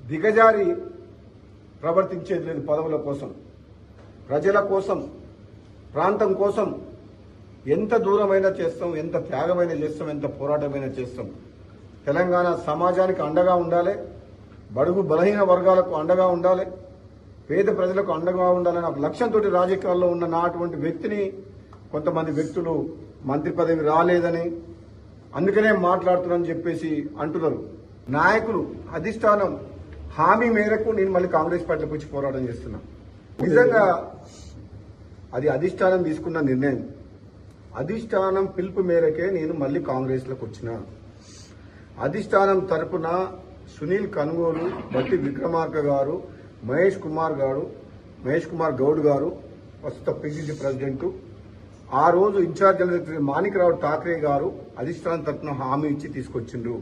దిగజారి ప్రవర్తించేది లేదు. పదవుల కోసం, ప్రజల కోసం, ప్రాంతం కోసం ఎంత దూరమైనా చేస్తాం, ఎంత త్యాగమైనా చేస్తాం, ఎంత పోరాటమైనా చేస్తాం. తెలంగాణ సమాజానికి అండగా ఉండాలి, బడుగు బలహీన వర్గాలకు అండగా ఉండాలి, పేద ప్రజలకు అండగా ఉండాలని ఒక లక్ష్యంతో రాజకీయాల్లో ఉన్న నాటువంటి వ్యక్తిని కొంతమంది వ్యక్తులు మంత్రి పదవి రాలేదని అందుకనే మాట్లాడుతున్నారని చెప్పేసి అంటున్నారు. నాయకులు అధిష్టానం హామీ మేరకు నేను మళ్ళీ కాంగ్రెస్ పార్టీలోకి వచ్చి పోరాటం చేస్తున్నా. నిజంగా అది అధిష్టానం తీసుకున్న నిర్ణయం. అధిష్టానం పిలుపు మేరకే నేను మళ్ళీ కాంగ్రెస్లోకి వచ్చిన. అధిష్టానం తరపున సునీల్ కనుగోలు, బట్టి విక్రమార్క గారు, మహేష్ కుమార్ గౌడ్ గారు, ప్రస్తుత పిసిసి ప్రెసిడెంట్, ఆ రోజు in charge general secretary Manikrao Thackeray గారు అధిష్టానం తరపున హామీ ఇచ్చి తీసుకొచ్చిండ్రు.